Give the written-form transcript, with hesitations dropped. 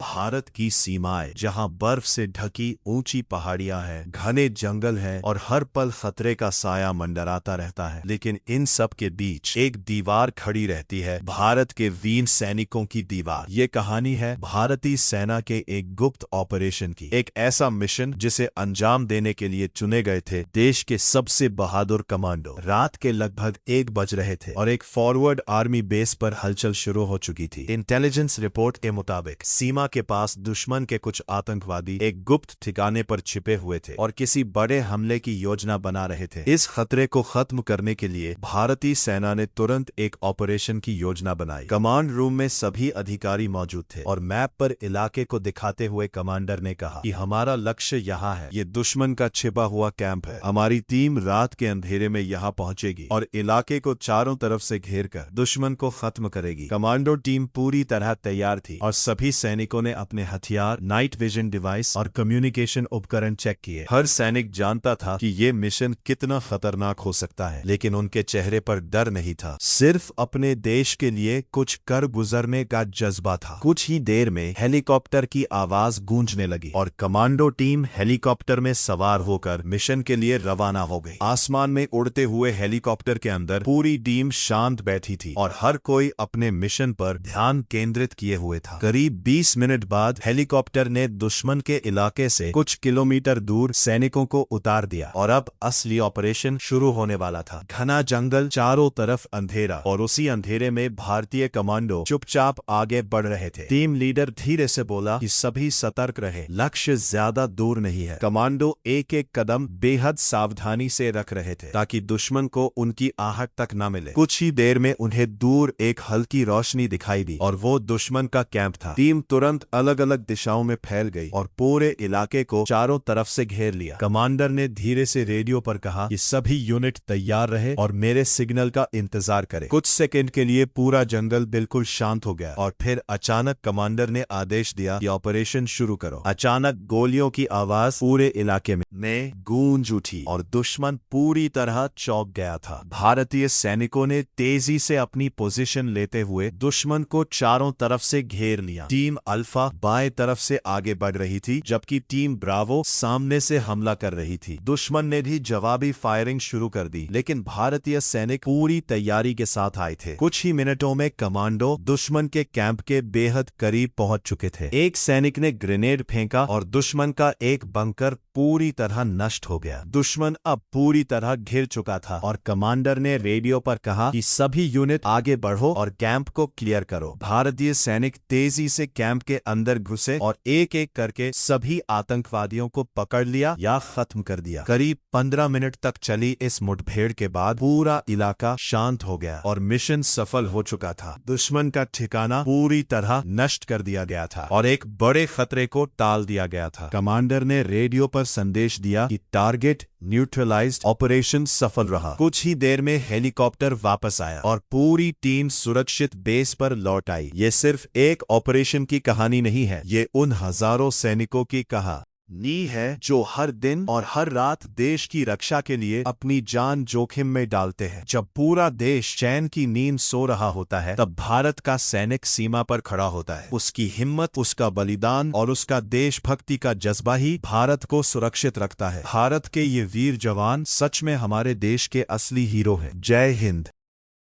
भारत की सीमाएं, जहां बर्फ से ढकी ऊंची पहाड़ियां हैं, घने जंगल हैं और हर पल खतरे का साया मंडराता रहता है, लेकिन इन सब के बीच एक दीवार खड़ी रहती है, भारत के वीर सैनिकों की दीवार। ये कहानी है भारतीय सेना के एक गुप्त ऑपरेशन की, एक ऐसा मिशन जिसे अंजाम देने के लिए चुने गए थे देश के सबसे बहादुर कमांडो। रात के लगभग 1 बज रहे थे और एक फॉरवर्ड आर्मी बेस पर हलचल शुरू हो चुकी थी। इंटेलिजेंस रिपोर्ट के मुताबिक सीमा के पास दुश्मन के कुछ आतंकवादी एक गुप्त ठिकाने पर छिपे हुए थे और किसी बड़े हमले की योजना बना रहे थे। इस खतरे को खत्म करने के लिए भारतीय सेना ने तुरंत एक ऑपरेशन की योजना बनाई। कमांड रूम में सभी अधिकारी मौजूद थे और मैप पर इलाके को दिखाते हुए कमांडर ने कहा कि हमारा लक्ष्य यहाँ है, ये दुश्मन का छिपा हुआ कैंप है। हमारी टीम रात के अंधेरे में यहाँ पहुंचेगी और इलाके को चारों तरफ से घेरकर दुश्मन को खत्म करेगी। कमांडो टीम पूरी तरह तैयार थी और सभी सैनिकों ने अपने हथियार, नाइट विजन डिवाइस और कम्युनिकेशन उपकरण चेक किए। हर सैनिक जानता था कि ये मिशन कितना खतरनाक हो सकता है, लेकिन उनके चेहरे पर डर नहीं था, सिर्फ अपने देश के लिए कुछ कर गुजरने का जज्बा था। कुछ ही देर में हेलीकॉप्टर की आवाज गूंजने लगी और कमांडो टीम हेलीकॉप्टर में सवार होकर मिशन के लिए रवाना हो गई। आसमान में उड़ते हुए हेलीकॉप्टर के अंदर पूरी टीम शांत बैठी थी और हर कोई अपने मिशन पर ध्यान केंद्रित किए हुए था। करीब 20 मिनट बाद हेलीकॉप्टर ने दुश्मन के इलाके से कुछ किलोमीटर दूर सैनिकों को उतार दिया और अब असली ऑपरेशन शुरू होने वाला था। घना जंगल, चारों तरफ अंधेरा और उसी अंधेरे में भारतीय कमांडो चुपचाप आगे बढ़ रहे थे। टीम लीडर धीरे से बोला कि सभी सतर्क रहे, लक्ष्य ज्यादा दूर नहीं है। कमांडो एक एक कदम बेहद सावधानी से रख रहे थे ताकि दुश्मन को उनकी आहट तक न मिले। कुछ ही देर में उन्हें दूर एक हल्की रोशनी दिखाई दी और वो दुश्मन का कैंप था। टीम तुरंत अलग अलग दिशाओं में फैल गई और पूरे इलाके को चारों तरफ से घेर लिया। कमांडर ने धीरे से रेडियो पर कहा कि सभी यूनिट तैयार रहे और मेरे सिग्नल का इंतजार करें। कुछ सेकंड के लिए पूरा जंगल बिल्कुल शांत हो गया और फिर अचानक कमांडर ने आदेश दिया कि ऑपरेशन शुरू करो। अचानक गोलियों की आवाज पूरे इलाके में गूंज उठी और दुश्मन पूरी तरह चौंक गया था। भारतीय सैनिकों ने तेजी से अपनी पोजीशन लेते हुए दुश्मन को चारों तरफ से घेर लिया। टीम अल्फा बाएं तरफ से आगे बढ़ रही थी जबकि टीम ब्रावो सामने से हमला कर रही थी। दुश्मन ने भी जवाबी फायरिंग शुरू कर दी, लेकिन भारतीय सैनिक पूरी तैयारी के साथ आए थे। कुछ ही मिनटों में कमांडो दुश्मन के कैंप के बेहद करीब पहुंच चुके थे। एक सैनिक ने ग्रेनेड फेंका और दुश्मन का एक बंकर पूरी तरह नष्ट हो गया। दुश्मन अब पूरी तरह घिर चुका था और कमांडर ने रेडियो पर कहा कि सभी यूनिट आगे बढ़ो और कैंप को क्लियर करो। भारतीय सैनिक तेजी से कैंप के अंदर घुसे और एक एक करके सभी आतंकवादियों को पकड़ लिया या खत्म कर दिया। करीब 15 मिनट तक चली इस मुठभेड़ के बाद पूरा इलाका शांत हो गया और मिशन सफल हो चुका था। दुश्मन का ठिकाना पूरी तरह नष्ट कर दिया गया था और एक बड़े खतरे को टाल दिया गया था। कमांडर ने रेडियो पर संदेश दिया कि टारगेट न्यूट्रलाइज्ड, ऑपरेशन सफल रहा। कुछ ही देर में हेलीकॉप्टर वापस आया और पूरी टीम सुरक्षित बेस पर लौट आई। ये सिर्फ एक ऑपरेशन की कहानी नहीं है, ये उन हजारों सैनिकों की कहानी है जो हर दिन और हर रात देश की रक्षा के लिए अपनी जान जोखिम में डालते हैं। जब पूरा देश चैन की नींद सो रहा होता है, तब भारत का सैनिक सीमा पर खड़ा होता है। उसकी हिम्मत, उसका बलिदान और उसका देशभक्ति का जज्बा ही भारत को सुरक्षित रखता है। भारत के ये वीर जवान सच में हमारे देश के असली हीरो हैं। जय हिंद।